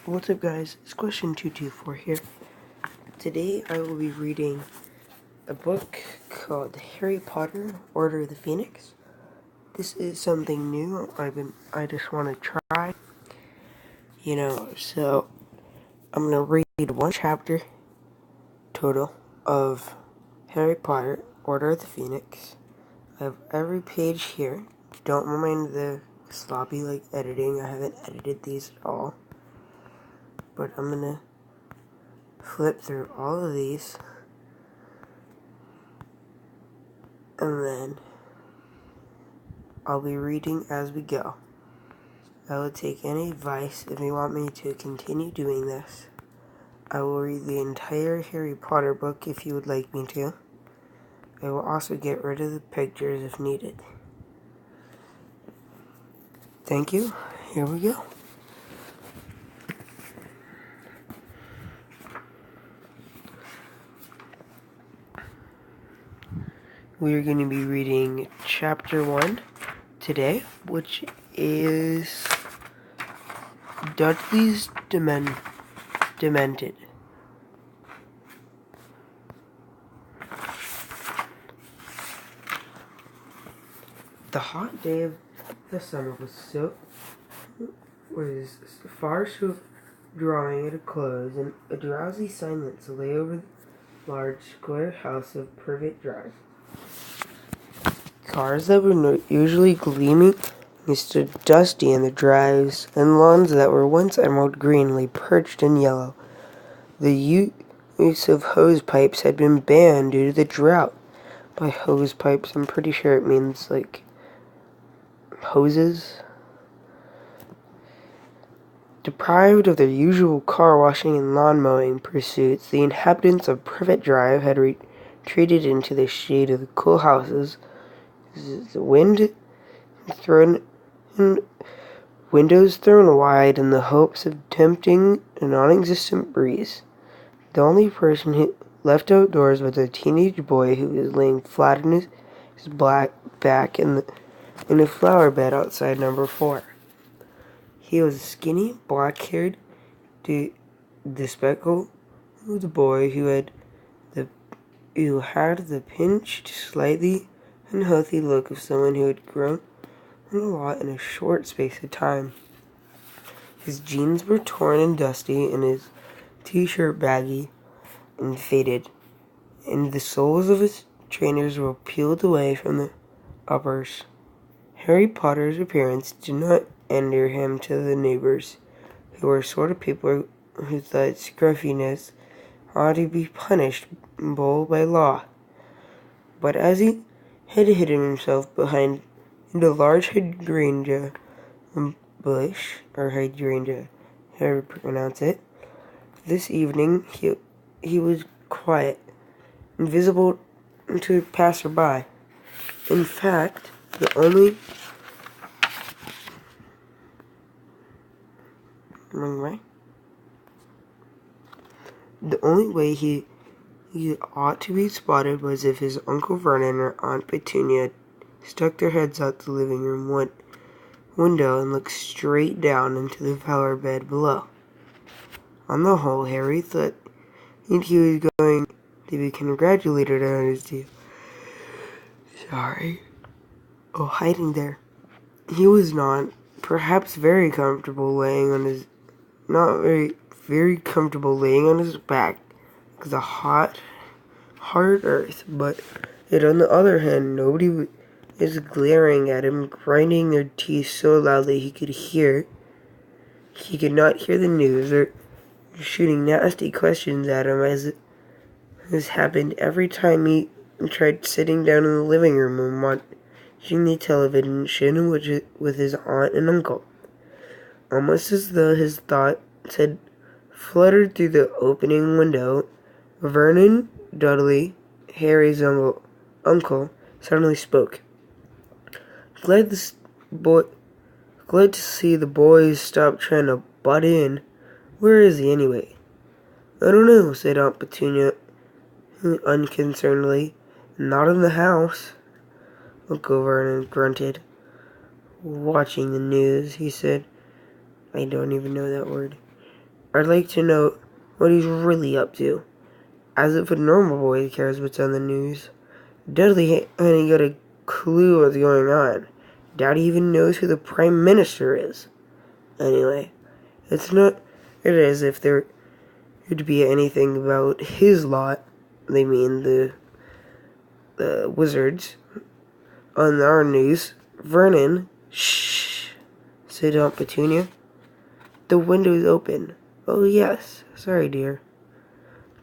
What's up, guys? It's question 224 here. Today I will be reading a book called Harry Potter, Order of the Phoenix. This is something new I just want to try, so I'm going to read one chapter total of Harry Potter, Order of the Phoenix. I have every page here. Don't mind the sloppy editing. I haven't edited these at all. But I'm going to flip through all of these, and then I'll be reading as we go. I will take any advice if you want me to continue doing this. I will read the entire Harry Potter book if you would like me to. I will also get rid of the pictures if needed. Thank you. Here we go. We are going to be reading chapter 1 today, which is Dudley's Demented. The hot day of the summer was far so drawing at a close, and a drowsy silence lay over the large square house of Privet Drive. Cars that were usually gleaming stood dusty in the drives, and lawns that were once emerald green lay perched in yellow. The use of hose pipes had been banned due to the drought. By hose pipes, I'm pretty sure it means hoses. Deprived of their usual car washing and lawn mowing pursuits, the inhabitants of Privet Drive had retreated into the shade of the cool houses. The windows thrown wide in the hopes of tempting a non-existent breeze. The only person who left outdoors was a teenage boy who was laying flat on his black back in a flower bed outside number 4. He was a skinny, black-haired, bespectacled boy who had the pinched, slightly unhealthy look of someone who had grown a lot in a short space of time. His jeans were torn and dusty, and his t-shirt baggy and faded, and the soles of his trainers were peeled away from the uppers. Harry Potter's appearance did not endear him to the neighbors, who were sort of people who thought scruffiness ought to be punishable by law. But as he had hidden himself behind a large hydrangea bush, or hydrangea, however you pronounce it, this evening he was quiet, invisible to a passerby. In fact, the only way he ought to be spotted was if his Uncle Vernon or Aunt Petunia stuck their heads out the living room window and looked straight down into the flower bed below. On the whole, Harry thought he was going to be congratulated on his deal. Hiding there. He was not very comfortable laying on his back, the hot, hard earth, but yet on the other hand, nobody was glaring at him, grinding their teeth so loudly he could not hear the news, or shooting nasty questions at him, as happened every time he tried sitting down in the living room and watching the television with his aunt and uncle. Almost as though his thoughts had fluttered through the opening window, Vernon Dudley, Harry's uncle, suddenly spoke. Glad to see the boys stop trying to butt in. Where is he, anyway? I don't know, said Aunt Petunia unconcernedly. Not in the house. Uncle Vernon grunted. Watching the news, he said. I don't even know that word. I'd like to know what he's really up to. As if a normal boy cares what's on the news. Dudley hadn't got a clue what's going on. Doubt he even knows who the Prime Minister is. Anyway, it's not it as if there would be anything about his lot, they mean the wizards, on our news. Vernon, shh, said Aunt Petunia. The window's open. Oh, yes. Sorry, dear.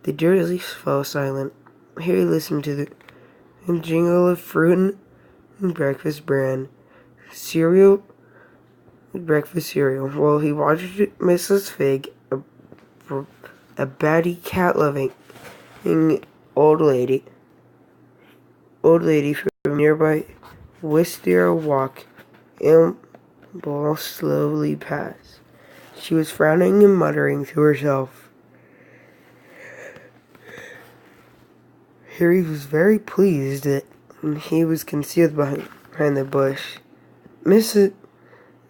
The Dursleys fell silent. Harry listened to the jingle of fruit and breakfast cereal, while he watched Mrs. Figg, a batty cat-loving old lady from nearby Wisteria Walk, amble slowly past. She was frowning and muttering to herself. Harry was very pleased that he was concealed behind the bush. Mrs.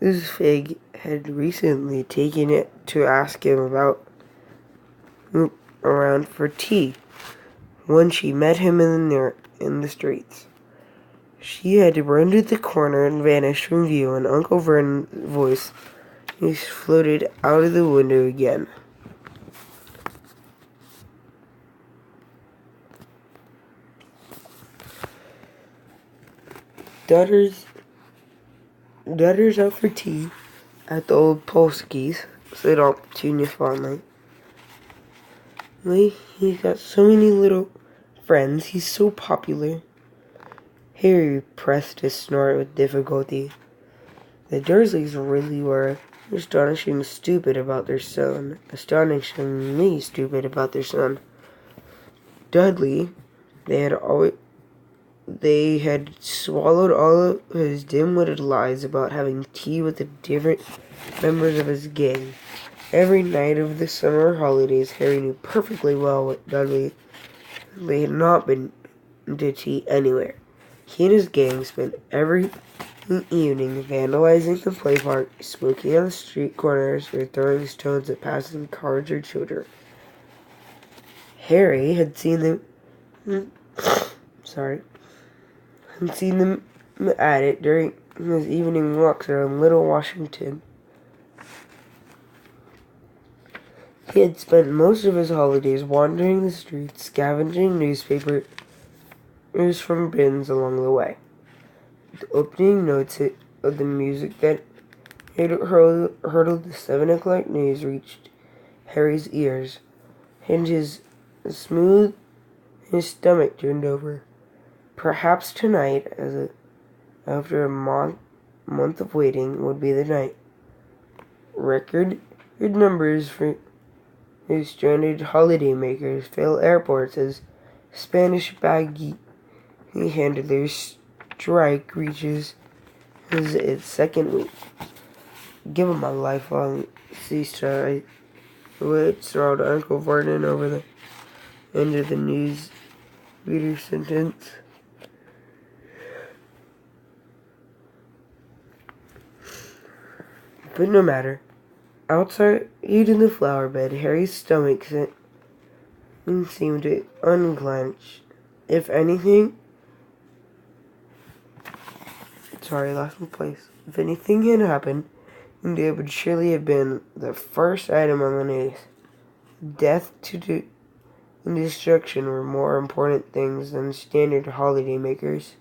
Figg had recently taken it to ask him around for tea when she met him in the streets. She had run to the corner and vanished from view, and Uncle Vernon's voice floated out of the window again. Daughter's out for tea at the old Polsky's, said Aunt Petunia fondly. He's got so many little friends. He's so popular. Harry repressed his snort with difficulty. The Dursleys really were astonishingly stupid about their son. Dudley, they had swallowed all of his dim-witted lies about having tea with the different members of his gang. Every night of the summer holidays, Harry knew perfectly well what Dudley. They had not been to tea anywhere. He and his gang spent every evening vandalizing the play park, smoking on the street corners, or throwing stones at passing cars or children. Harry had seen them at it during his evening walks around Little Washington. He had spent most of his holidays wandering the streets, scavenging newspapers from bins along the way. The opening notes of the music that had hurtled the 7 o'clock news reached Harry's ears, and his stomach turned over. Perhaps tonight, after a month of waiting, would be the night. Record numbers for his stranded holidaymakers fill airports as Spanish baggy handlers strike reaches its second week. Give him a lifelong ceasefire. Wait, snarled Uncle Vernon over the end of the news reader's sentence. But no matter. Outside in the flower bed, Harry's stomach seemed to unclench. If anything... Sorry, I lost my place. If anything had happened, it would surely have been the first item on the news. Death and destruction were more important things than standard holidaymakers.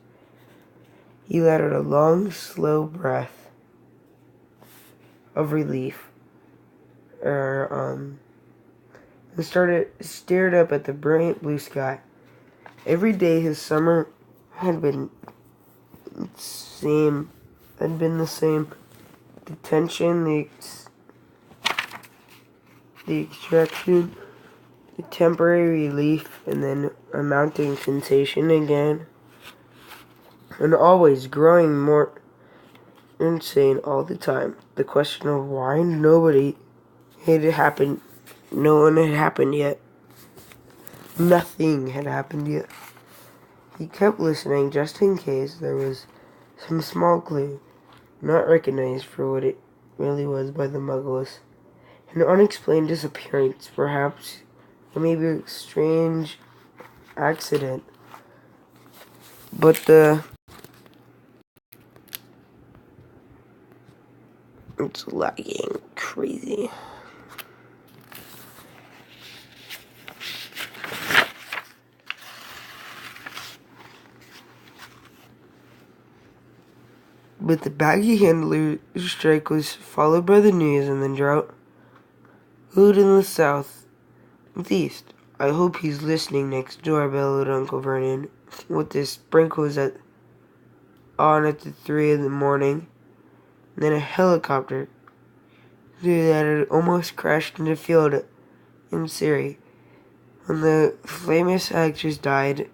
He let out a long, slow breath of relief. And stared up at the brilliant blue sky. Every day his summer had been the same. The tension, the extraction, the temporary relief, and then a mounting sensation again. And always growing more insane all the time. The question of why no one had happened yet. Nothing had happened yet. He kept listening just in case there was some small clue, not recognized for what it really was by the Muggles. An unexplained disappearance, perhaps. It may be a strange accident. But it's lagging crazy. But the baggy handler strike was followed by the news and then drought. Food in the southeast. I hope he's listening next door, bellowed Uncle Vernon, with the sprinkles on at the 3 in the morning. And then a helicopter that had almost crashed into the field in Surrey. When the famous actress died,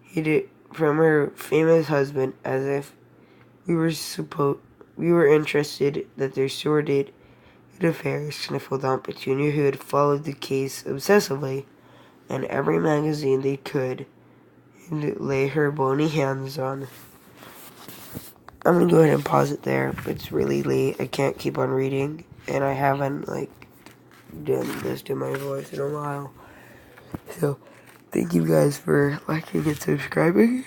he did from her famous husband, as if we were interested that their sordid affairs, sniffled Aunt Petunia, who had followed the case obsessively in every magazine they could and lay her bony hands on. I'm gonna go ahead and pause it there. It's really late. I can't keep on reading, and I haven't done this to my voice in a while. So, thank you guys for liking and subscribing.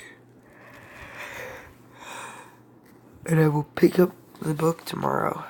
And I will pick up the book tomorrow.